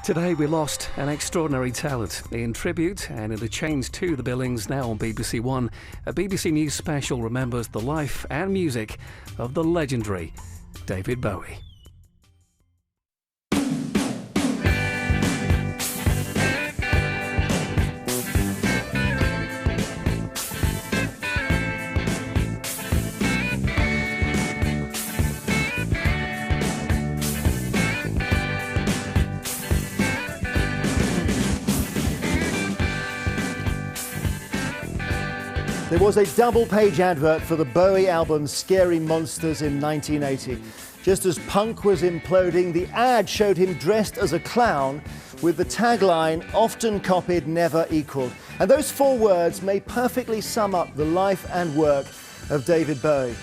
Today we lost an extraordinary talent. In tribute and in the change to the billings now on BBC One, a BBC News special remembers the life and music of the legendary David Bowie. There was a double-page advert for the Bowie album Scary Monsters in 1980. Just as punk was imploding, the ad showed him dressed as a clown with the tagline, "Often copied, never equalled." And those four words may perfectly sum up the life and work of David Bowie.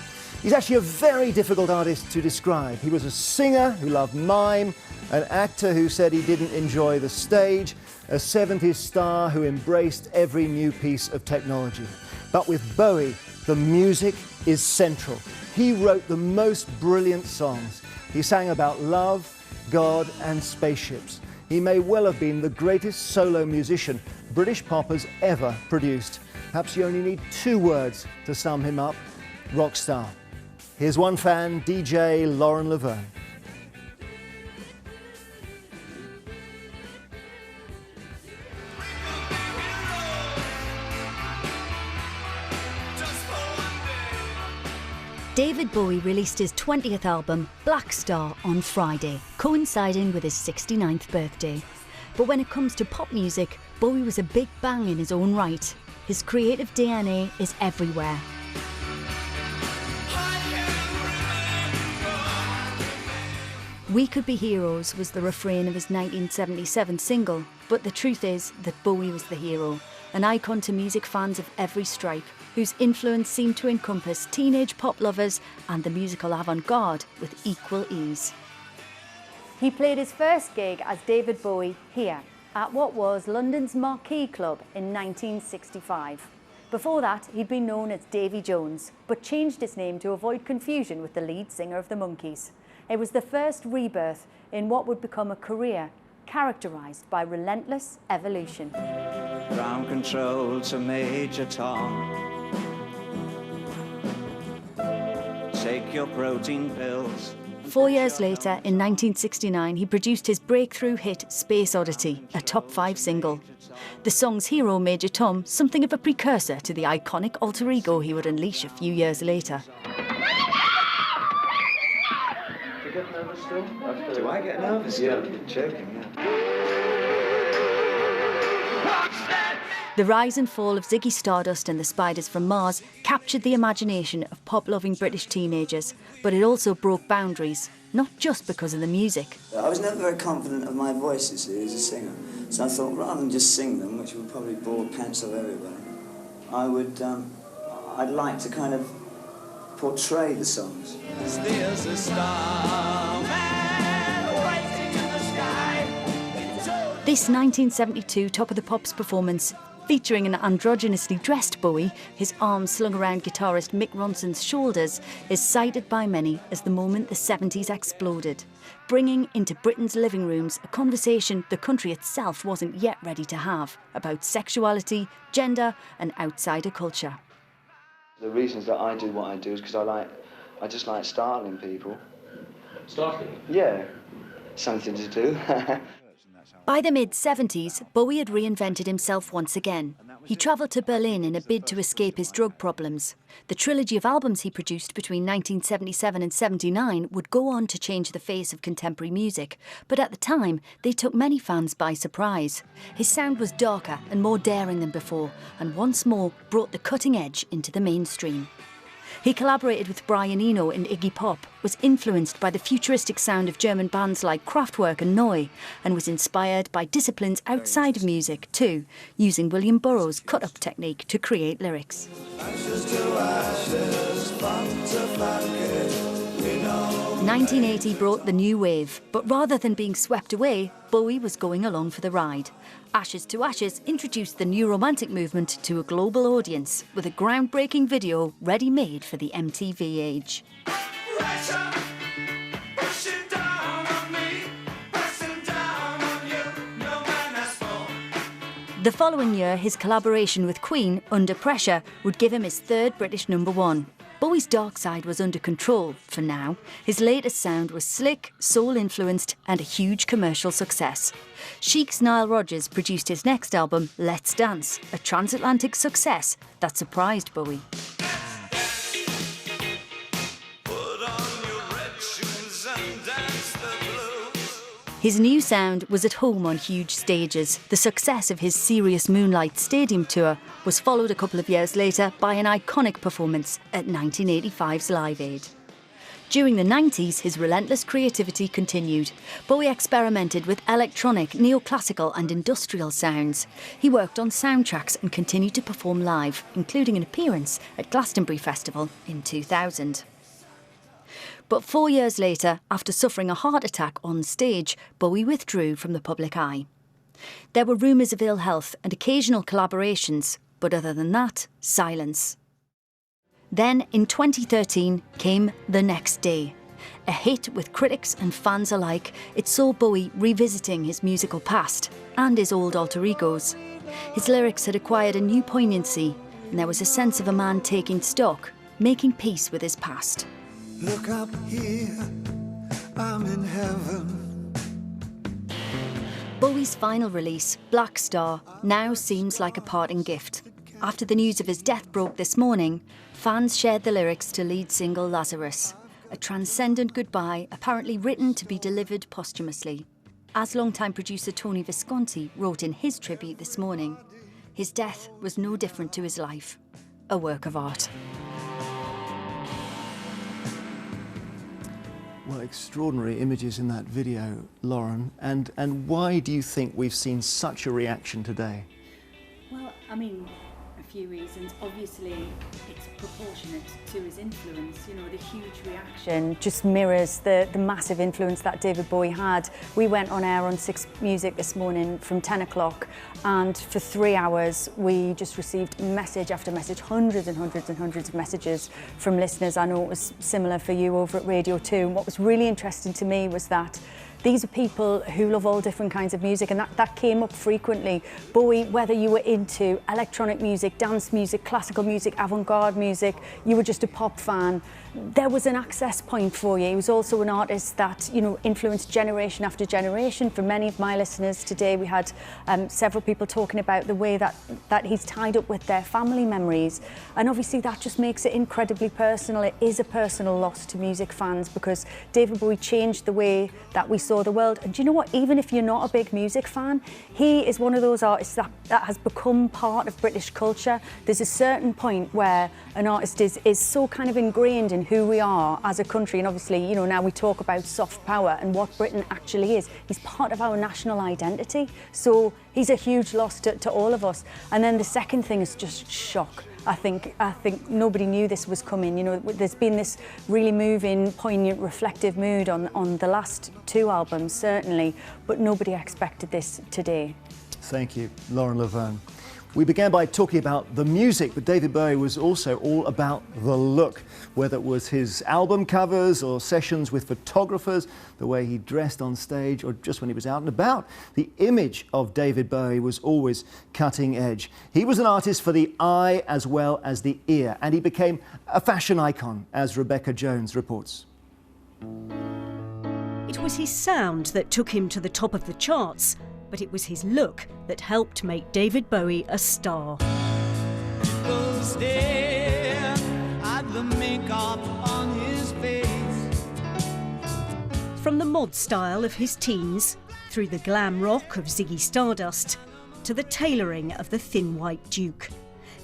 He's actually a very difficult artist to describe. He was a singer who loved mime, an actor who said he didn't enjoy the stage, a 70s star who embraced every new piece of technology. But with Bowie, the music is central. He wrote the most brilliant songs. He sang about love, God and spaceships. He may well have been the greatest solo musician British pop has ever produced. Perhaps you only need two words to sum him up: rock star. Here's one fan, DJ Lauren Laverne. David Bowie released his 20th album, Black Star, on Friday, coinciding with his 69th birthday. But when it comes to pop music, Bowie was a big bang in his own right. His creative DNA is everywhere. "We Could Be Heroes" was the refrain of his 1977 single, but the truth is that Bowie was the hero, an icon to music fans of every stripe, whose influence seemed to encompass teenage pop lovers and the musical avant-garde with equal ease. He played his first gig as David Bowie here, at what was London's Marquee Club in 1965. Before that, he'd been known as Davy Jones, but changed his name to avoid confusion with the lead singer of the Monkees. It was the first rebirth in what would become a career characterised by relentless evolution. Ground control to Major Tom. Take your protein pills. 4 years later, in 1969, he produced his breakthrough hit Space Oddity, a top 5 single. The song's hero, Major Tom, something of a precursor to the iconic alter ego he would unleash a few years later. Do you get nervous still? Do I get nervous still? You're joking, yeah. The rise and fall of Ziggy Stardust and the Spiders from Mars captured the imagination of pop-loving British teenagers, but it also broke boundaries, not just because of the music. I was never very confident of my voice, you see, as a singer. So I thought, rather than just sing them, which would probably bore the pants off everybody, I'd like to kind of portray the songs. There's a star man waiting in the sky. This 1972 Top of the Pops performance, featuring an androgynously dressed Bowie, his arms slung around guitarist Mick Ronson's shoulders, is cited by many as the moment the 70s exploded, bringing into Britain's living rooms a conversation the country itself wasn't yet ready to have about sexuality, gender and outsider culture. The reasons that I do what I do is because I just like startling people. Startling? Yeah, something to do. By the mid-70s, Bowie had reinvented himself once again. He travelled to Berlin in a bid to escape his drug problems. The trilogy of albums he produced between 1977 and 79 would go on to change the face of contemporary music, but at the time, they took many fans by surprise. His sound was darker and more daring than before, and once more brought the cutting edge into the mainstream. He collaborated with Brian Eno and Iggy Pop, was influenced by the futuristic sound of German bands like Kraftwerk and Neu, and was inspired by disciplines outside of music too, using William Burroughs' cut-up technique to create lyrics. 1980 brought the new wave, but rather than being swept away, Bowie was going along for the ride. Ashes to Ashes introduced the new romantic movement to a global audience with a groundbreaking video ready-made for the MTV age. Pressure, pushing down on me, pressing down on you. The following year, his collaboration with Queen, Under Pressure, would give him his third British #1. Bowie's dark side was under control, for now. His latest sound was slick, soul-influenced and a huge commercial success. Chic's Nile Rodgers produced his next album, Let's Dance, a transatlantic success that surprised Bowie. His new sound was at home on huge stages. The success of his Serious Moonlight Stadium tour was followed a couple of years later by an iconic performance at 1985's Live Aid. During the 90s, his relentless creativity continued. Bowie experimented with electronic, neoclassical and industrial sounds. He worked on soundtracks and continued to perform live, including an appearance at Glastonbury Festival in 2000. But 4 years later, after suffering a heart attack on stage, Bowie withdrew from the public eye. There were rumours of ill health and occasional collaborations, but other than that, silence. Then, in 2013, came The Next Day. A hit with critics and fans alike, it saw Bowie revisiting his musical past and his old alter egos. His lyrics had acquired a new poignancy, and there was a sense of a man taking stock, making peace with his past. Look up here, I'm in heaven. Bowie's final release, Black Star, now seems like a parting gift. After the news of his death broke this morning, fans shared the lyrics to lead single Lazarus, a transcendent goodbye apparently written to be delivered posthumously. As longtime producer Tony Visconti wrote in his tribute this morning, his death was no different to his life, a work of art. Well, extraordinary images in that video, Lauren. And why do you think we've seen such a reaction today? Well, I mean, a few reasons. Obviously, it's proportionate to his influence. You know, the huge reaction just mirrors the massive influence that David Bowie had. We went on air on 6 Music this morning from 10 o'clock, and for 3 hours we just received message after message, hundreds and hundreds and hundreds of messages from listeners. I know it was similar for you over at Radio 2. And what was really interesting to me was that these are people who love all different kinds of music, and that came up frequently. Bowie, whether you were into electronic music, dance music, classical music, avant-garde music, you were just a pop fan, there was an access point for you. He was also an artist that, you know, influenced generation after generation. For many of my listeners today, we had several people talking about the way that he's tied up with their family memories. And obviously that just makes it incredibly personal. It is a personal loss to music fans, because David Bowie changed the way that we saw the world. And do you know what? Even if you're not a big music fan, he is one of those artists that has become part of British culture. There's a certain point where an artist is so kind of ingrained in who we are as a country, and obviously, you know, now we talk about soft power and what Britain actually is. He's part of our national identity, so he's a huge loss to all of us. And then the second thing is just shock. I think nobody knew this was coming. You know, there's been this really moving, poignant, reflective mood on the last 2 albums, certainly, but nobody expected this today. Thank you, Lauren Laverne. We began by talking about the music, but David Bowie was also all about the look, whether it was his album covers or sessions with photographers, the way he dressed on stage, or just when he was out and about. The image of David Bowie was always cutting edge. He was an artist for the eye as well as the ear, and he became a fashion icon, as Rebecca Jones reports. It was his sound that took him to the top of the charts, but it was his look that helped make David Bowie a star. People stare at the makeup on his face. From the mod style of his teens, through the glam rock of Ziggy Stardust, to the tailoring of the thin white Duke,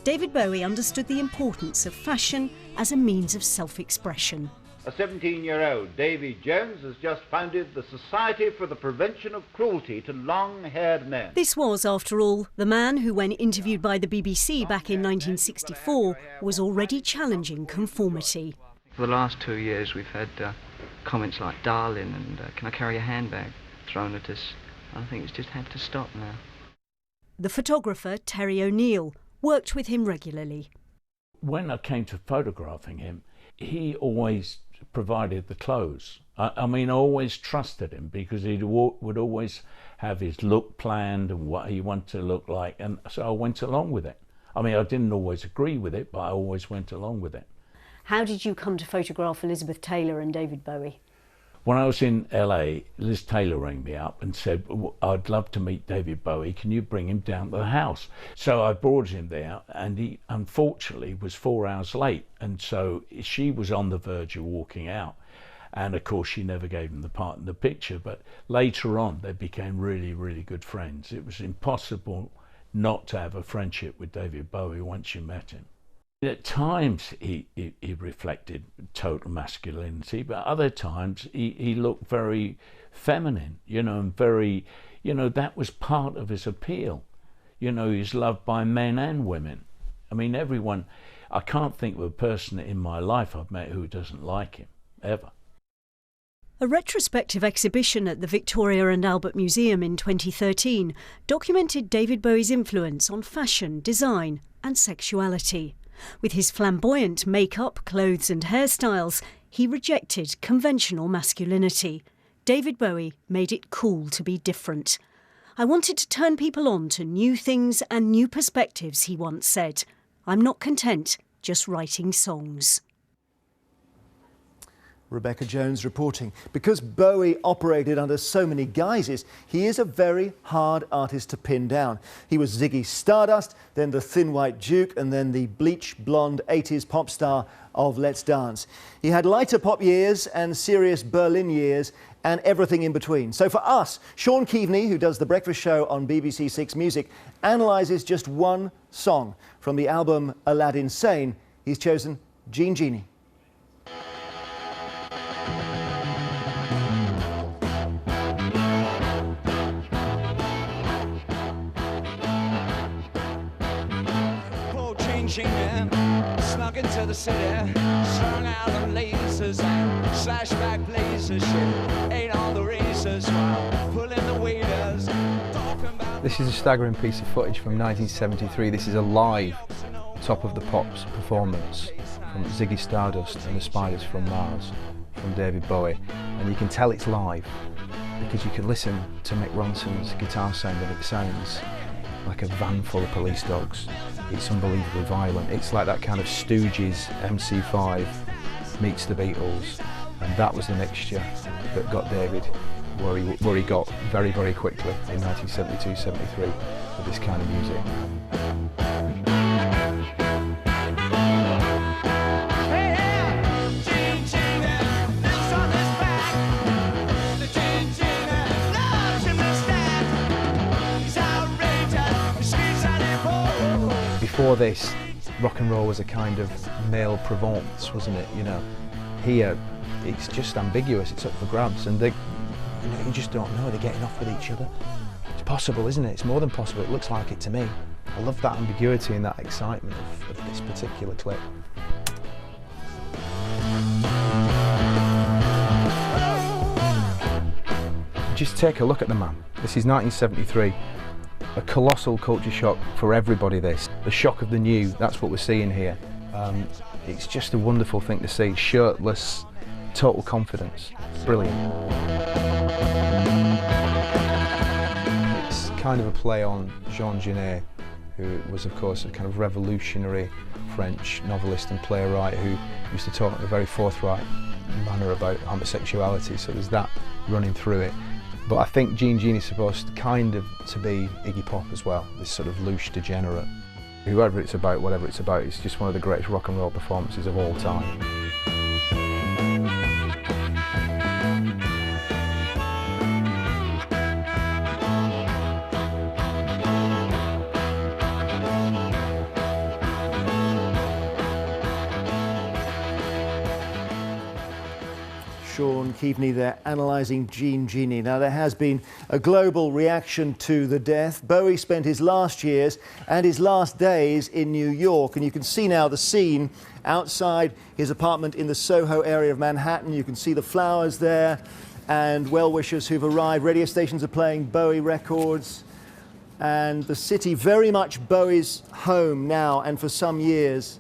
David Bowie understood the importance of fashion as a means of self-expression. A 17-year-old, Davy Jones, has just founded the Society for the Prevention of Cruelty to Long-Haired Men. This was, after all, the man who, when interviewed by the BBC back in 1964, was already challenging conformity. For the last 2 years we've had comments like "darling" and "can I carry a handbag" thrown at us. I think it's just had to stop now. The photographer, Terry O'Neill, worked with him regularly. When I came to photographing him, he always provided the clothes. I mean, I always trusted him because he would always have his look planned and what he wanted to look like, and so I went along with it. I mean, I didn't always agree with it, but I always went along with it. How did you come to photograph Elizabeth Taylor and David Bowie? When I was in LA, Liz Taylor rang me up and said, I'd love to meet David Bowie, can you bring him down to the house? So I brought him there, and he unfortunately was 4 hours late, and so she was on the verge of walking out. And of course she never gave him the part in the picture, but later on they became really, really good friends. It was impossible not to have a friendship with David Bowie once you met him. At times he reflected total masculinity, but other times he looked very feminine, you know, and very, you know, that was part of his appeal. You know, he's loved by men and women. I mean, everyone, I can't think of a person in my life I've met who doesn't like him, ever. A retrospective exhibition at the Victoria and Albert Museum in 2013 documented David Bowie's influence on fashion, design and sexuality. With his flamboyant makeup, clothes and hairstyles, he rejected conventional masculinity. David Bowie made it cool to be different. "I wanted to turn people on to new things and new perspectives," he once said. "I'm not content just writing songs." Rebecca Jones reporting. Because Bowie operated under so many guises, he is a very hard artist to pin down. He was Ziggy Stardust, then the Thin White Duke, and then the bleach blonde 80s pop star of Let's Dance. He had lighter pop years and serious Berlin years and everything in between. So for us, Sean Keaveney, who does The Breakfast Show on BBC Six Music, analyses just one song from the album Aladdin Sane. He's chosen Jean Genie. Snuck into the city, strung out on lasers and slashback blazers. Shit, ain't all the racers pulling the waiters. This is a staggering piece of footage from 1973. This is a live Top of the Pops performance from Ziggy Stardust and the Spiders from Mars from David Bowie, and you can tell it's live because you can listen to Mick Ronson's guitar sound, and it sounds like a van full of police dogs. It's unbelievably violent. It's like that kind of Stooges MC5 meets the Beatles, and that was the mixture that got David where he got very, very quickly in 1972-73 with this kind of music. Before this, rock and roll was a kind of male Provence, wasn't it? You know, here it's just ambiguous. It's up for grabs, and you just don't know. They're getting off with each other. It's possible, isn't it? It's more than possible. It looks like it to me. I love that ambiguity and that excitement of this particular clip. Just take a look at the man. This is 1973. A colossal culture shock for everybody, this. The shock of the new, that's what we're seeing here. It's just a wonderful thing to see. Shirtless, total confidence. Brilliant. It's kind of a play on Jean Genet, who was of course a kind of revolutionary French novelist and playwright who used to talk in a very forthright manner about homosexuality, so there's that running through it. But I think Jean Genie's supposed kind of to be Iggy Pop as well, this sort of louche degenerate. Whoever it's about, whatever it's about, it's just one of the greatest rock and roll performances of all time. Sean Keaveney there analysing Jean Genie. Now, there has been a global reaction to the death. Bowie spent his last years and his last days in New York, and you can see now the scene outside his apartment in the Soho area of Manhattan. You can see the flowers there and well-wishers who've arrived. Radio stations are playing Bowie records, and the city very much Bowie's home now and for some years,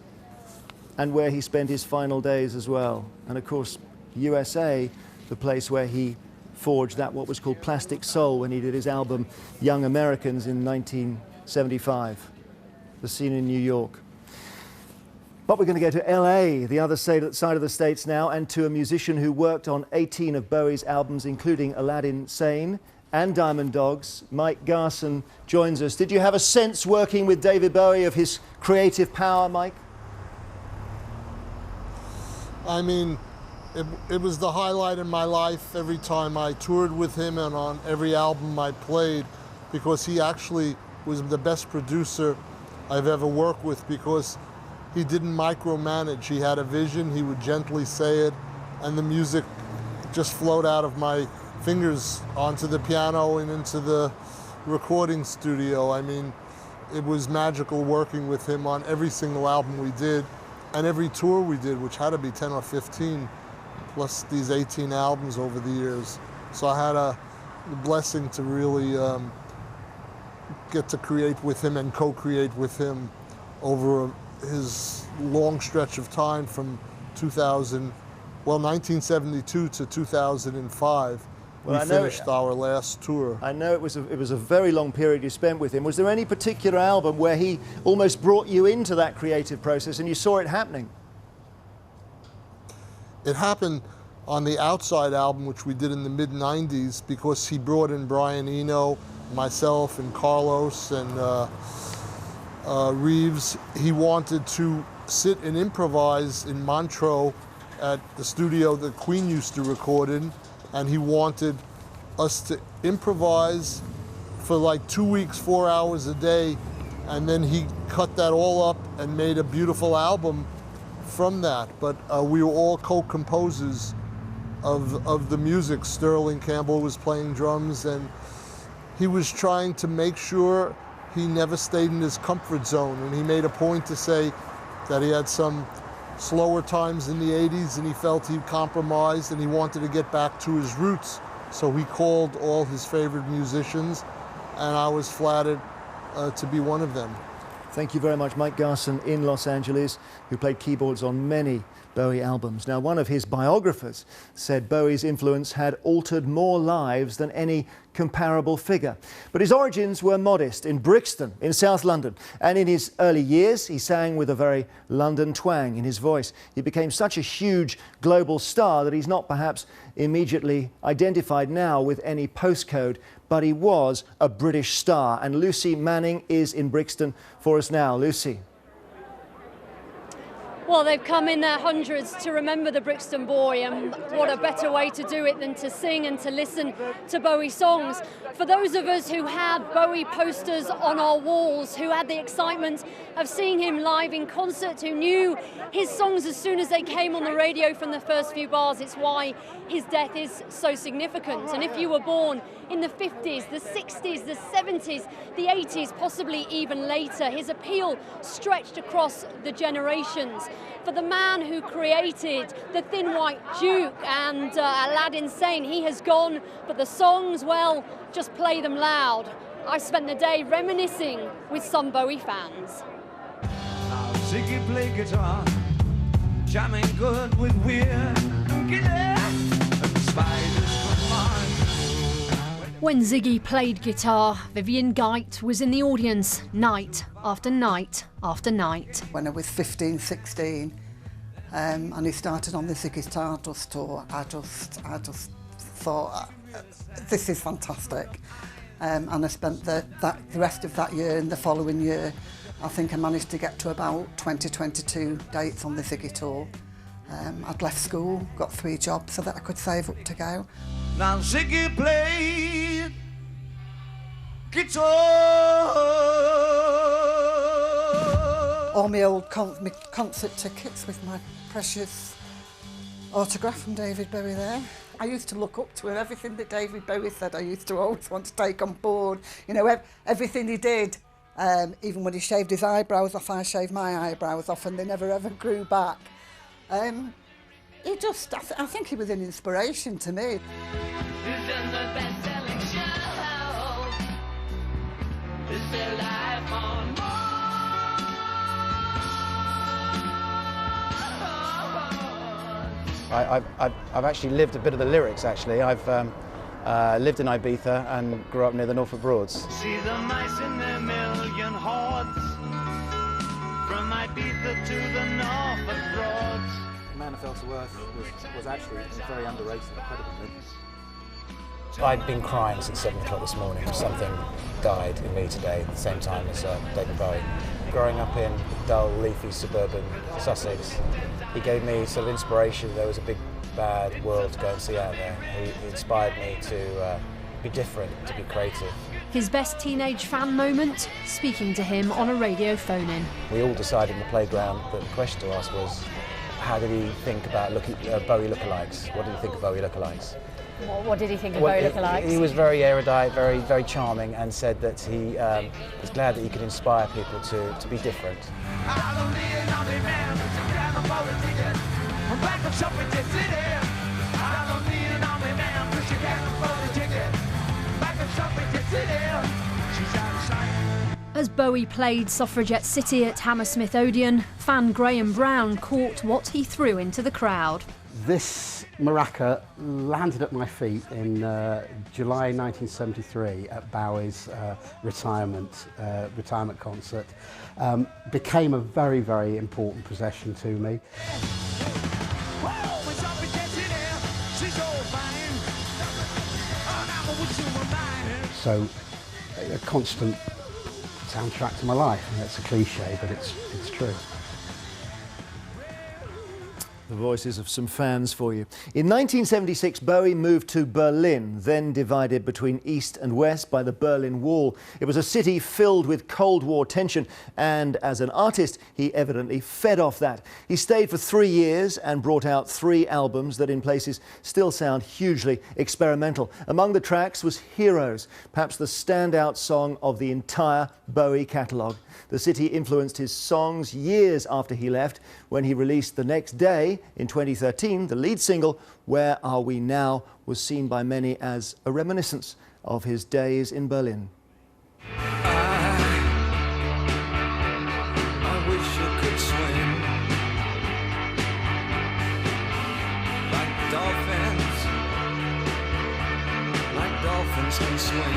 and where he spent his final days as well. And of course, USA the place where he forged that what was called Plastic Soul when he did his album Young Americans in 1975, the scene in New York. But we're going to go to LA, the other side of the States now, and to a musician who worked on 18 of Bowie's albums, including Aladdin Sane and Diamond Dogs. Mike Garson joins us. Did you have a sense working with David Bowie of his creative power, Mike? I mean, it was the highlight in my life every time I toured with him and on every album I played, because he actually was the best producer I've ever worked with, because he didn't micromanage. He had a vision, he would gently say it, and the music just flowed out of my fingers onto the piano and into the recording studio. I mean, it was magical working with him on every single album we did and every tour we did, which had to be 10 or 15, plus these 18 albums over the years. So I had the blessing to really get to create with him and co-create with him over his long stretch of time from 1972 to 2005. We finished our last tour. I know it was a very long period you spent with him. Was there any particular album where he almost brought you into that creative process and you saw it happening? It happened on the Outside album, which we did in the mid-90s, because he brought in Brian Eno, myself, and Carlos, and Reeves. He wanted to sit and improvise in Montreux at the studio that Queen used to record in, and he wanted us to improvise for like 2 weeks, 4 hours a day, and then he cut that all up and made a beautiful album from that. But we were all co-composers of the music. Sterling Campbell was playing drums, and he was trying to make sure he never stayed in his comfort zone, and he made a point to say that he had some slower times in the 80s and he felt he compromised and he wanted to get back to his roots. So he called all his favorite musicians, and I was flattered to be one of them. Thank you very much, Mike Garson in Los Angeles, who played keyboards on many Bowie albums. Now, one of his biographers said Bowie's influence had altered more lives than any comparable figure. But his origins were modest in Brixton, in South London. And in his early years, he sang with a very London twang in his voice. He became such a huge global star that he's not perhaps immediately identified now with any postcode, but he was a British star. And Lucy Manning is in Brixton for us now. Lucy. Well, they've come in their hundreds to remember the Brixton boy, and what a better way to do it than to sing and to listen to Bowie songs. For those of us who had Bowie posters on our walls, who had the excitement of seeing him live in concert, who knew his songs as soon as they came on the radio from the first few bars, it's why his death is so significant. And if you were born in the 50s, the 60s, the 70s, the 80s, possibly even later, his appeal stretched across the generations. For the man who created the Thin White Duke and Aladdin Sane, he has gone, but the songs, well, just play them loud. I spent the day reminiscing with some Bowie fans. Now Ziggy played guitar, jamming good with weird and spiders from Mars. When Ziggy played guitar, Vivian Geit was in the audience night after night after night. When I was 15, 16, and he started on the Ziggy Stardust tour, I just thought, this is fantastic. And I spent the rest of that year and the following year, I think I managed to get to about 20, 22 dates on the Ziggy tour. I'd left school, got 3 jobs so that I could save up to go. Now Ziggy played guitar. All my old concert tickets with my precious autograph from David Bowie there. I used to look up to him. Everything that David Bowie said, I used to always want to take on board. You know, everything he did. Even when he shaved his eyebrows off, I shaved my eyebrows off, and they never ever grew back. He just, I think he was an inspiration to me. I've actually lived a bit of the lyrics, actually. I've lived in Ibiza and grew up near the Norfolk Broads. See the mice in their million hordes, from Ibiza to the Norfolk Broads. Man of Fell to Earth was actually very underrated, incredibly. I'd been crying since 7 o'clock this morning. Something died in me today at the same time as David Bowie. Growing up in dull, leafy, suburban Sussex, he gave me sort of inspiration. There was a big, bad world to go and see out there. He inspired me to be different, to be creative. His best teenage fan moment? Speaking to him on a radio phone-in. We all decided in the playground that the question to ask was, how did he think about Bowie lookalikes? What did he think of Bowie lookalikes? What did he think of Bowie lookalikes? He was very erudite, very, very charming, and said that he was glad that he could inspire people to be different. As Bowie played Suffragette City at Hammersmith Odeon, fan Graham Brown caught what he threw into the crowd. This maraca landed at my feet in July 1973 at Bowie's retirement concert. Became a very, very important possession to me. So, a constant soundtrack to my life. And it's a cliche, but it's true. The voices of some fans for you. In 1976, Bowie moved to Berlin, then divided between East and West by the Berlin Wall. It was a city filled with Cold War tension, and as an artist, he evidently fed off that. He stayed for 3 years and brought out 3 albums that in places still sound hugely experimental. Among the tracks was Heroes, perhaps the standout song of the entire Bowie catalogue. The city influenced his songs years after he left, when he released the next day, in 2013, the lead single, Where Are We Now, was seen by many as a reminiscence of his days in Berlin. I wish I could swim like dolphins can swim.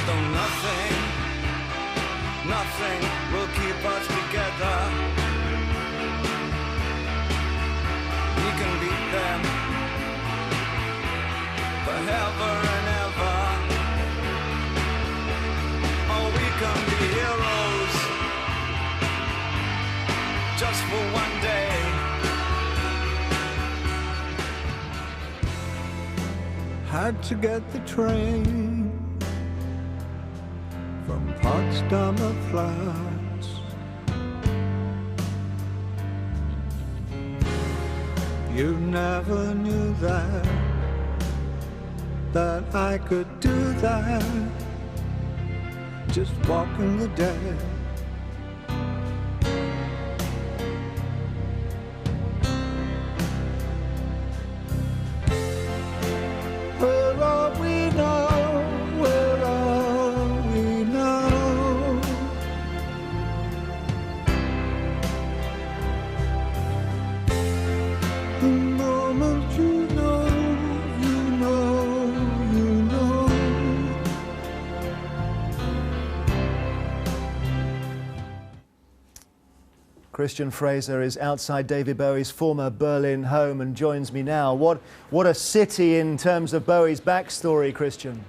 Though nothing will keep us together. We can beat them forever and ever. Oh, we can be heroes just for one day. Had to get the train from Potsdamer Platz. You never knew that I could do that, just walking the dead. Where are we now? Where are we now? The moment you know, you know, you know. Christian Fraser is outside David Bowie's former Berlin home and joins me now. What a city in terms of Bowie's backstory, Christian.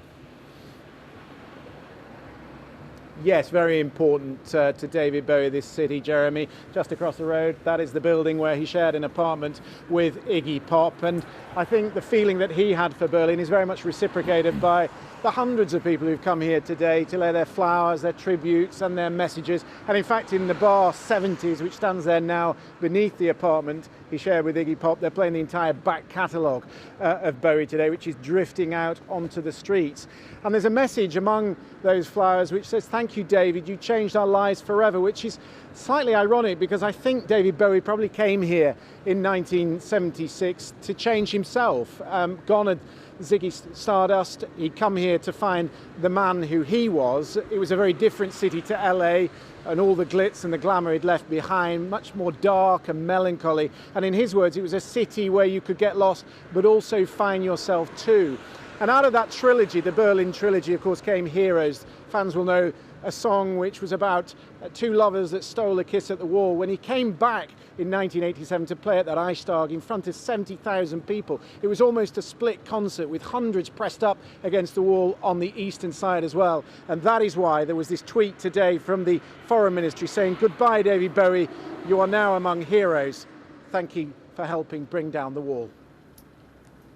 Yes, very important to David Bowie, this city, Jeremy. Just across the road, that is the building where he shared an apartment with Iggy Pop. And I think the feeling that he had for Berlin is very much reciprocated by the hundreds of people who've come here today to lay their flowers, their tributes and their messages. And in fact, in the bar 70s, which stands there now beneath the apartment he shared with Iggy Pop, they're playing the entire back catalogue of Bowie today, which is drifting out onto the streets. And there's a message among those flowers which says, "Thank you, David, you changed our lives forever," which is slightly ironic because I think David Bowie probably came here in 1976 to change himself. Gone at Ziggy Stardust, he'd come here to find the man who he was. It was a very different city to LA, and all the glitz and the glamour he'd left behind, much more dark and melancholy. And in his words, it was a city where you could get lost, but also find yourself too. And out of that trilogy, the Berlin trilogy, of course, came Heroes. Fans will know a song which was about two lovers that stole a kiss at the wall. When he came back in 1987 to play at that Reichstag in front of 70,000 people, it was almost a split concert with hundreds pressed up against the wall on the eastern side as well. And that is why there was this tweet today from the Foreign Ministry saying, "Goodbye, David Bowie, you are now among heroes. Thank you for helping bring down the wall."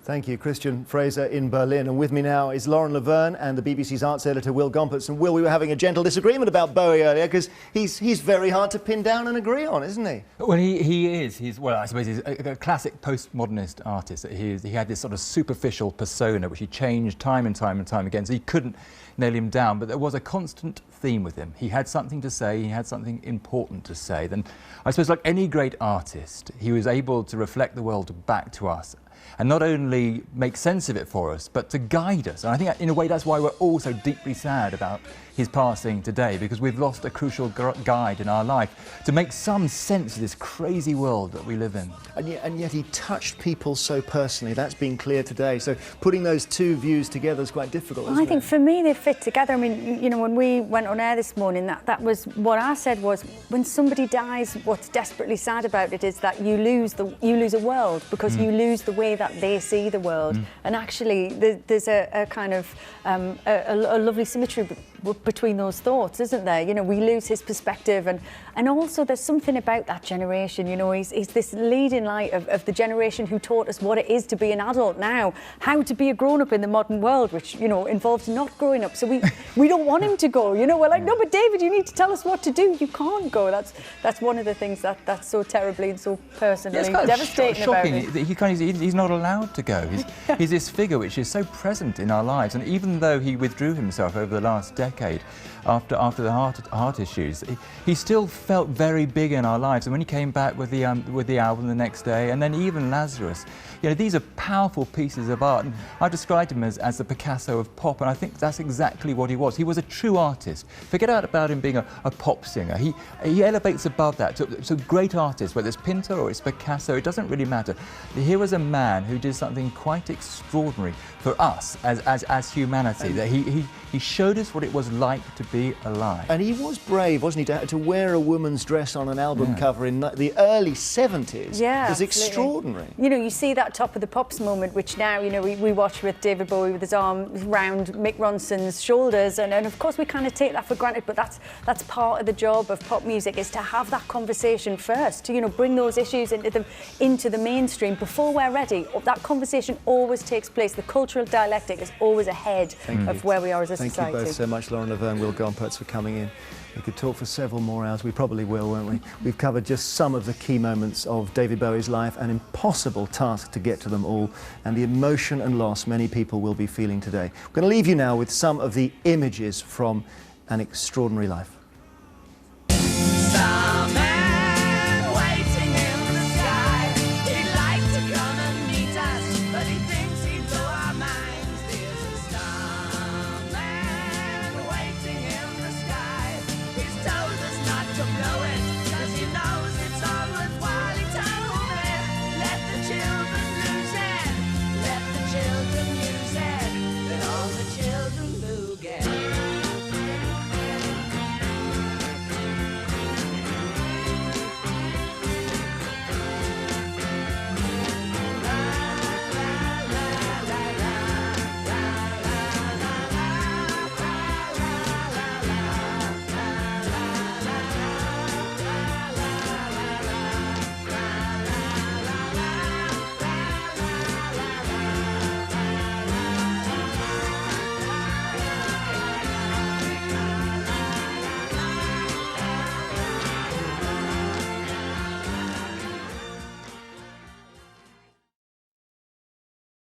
Thank you, Christian Fraser in Berlin. And with me now is Lauren Laverne and the BBC's arts editor, Will Gompertz. And Will, we were having a gentle disagreement about Bowie earlier because he's very hard to pin down and agree on, isn't he? Well, he is. Well, I suppose he's a classic postmodernist artist. He had this sort of superficial persona which he changed time and time and time again, so you couldn't nail him down. But there was a constant theme with him. He had something to say, he had something important to say. Then I suppose like any great artist, he was able to reflect the world back to us and not only make sense of it for us, but to guide us. And I think in a way that's why we're all so deeply sad about his passing today, because we've lost a crucial guide in our life to make some sense of this crazy world that we live in. And yet he touched people so personally. That's been clear today. So putting those two views together is quite difficult, isn't it? I think for me they fit together. I mean, you know, when we went on air this morning, that was what I said was, when somebody dies, what's desperately sad about it is that you lose a world, because you lose the way that they see the world. And actually there's a kind of a lovely symmetry between those thoughts, isn't there? You know, we lose his perspective, and also there's something about that generation. You know, he's this leading light of the generation who taught us what it is to be an adult now, how to be a grown-up in the modern world, which, you know, involves not growing up. So we don't want him to go. You know, we're like, no, but David, you need to tell us what to do. You can't go. That's one of the things that's so terribly and so personally devastating about it. He's not allowed to go. He's this figure which is so present in our lives, and even though he withdrew himself over the last decade after the heart issues, he still felt very big in our lives. And when he came back with the album the next day, and then even Lazarus, you know, these are powerful pieces of art. And I described him as the Picasso of pop, and I think that's exactly what he was. He was a true artist. Forget about him being a pop singer. He elevates above that. So great artists, whether it's Pinter or it's Picasso, it doesn't really matter. Here was a man who did something quite extraordinary for us as humanity. That he showed us what it was like to be alive. And he was brave, wasn't he, to wear a woman's dress on an album cover in the early 70s. Yeah, it was absolutely extraordinary. You know, you see that Top of the Pops moment, which now, you know, we watch with David Bowie with his arm round Mick Ronson's shoulders, and of course we kind of take that for granted, but that's part of the job of pop music, is to have that conversation first, to, you know, bring those issues into the mainstream before we're ready. That conversation always takes place. The cultural dialectic is always ahead of where we are as a society. Thank you both so much, Lauren Laverne, Will Gompertz, for coming in. We could talk for several more hours. We probably will, won't we? We've covered just some of the key moments of David Bowie's life, an impossible task to get to them all, and the emotion and loss many people will be feeling today. We're going to leave you now with some of the images from An Extraordinary Life.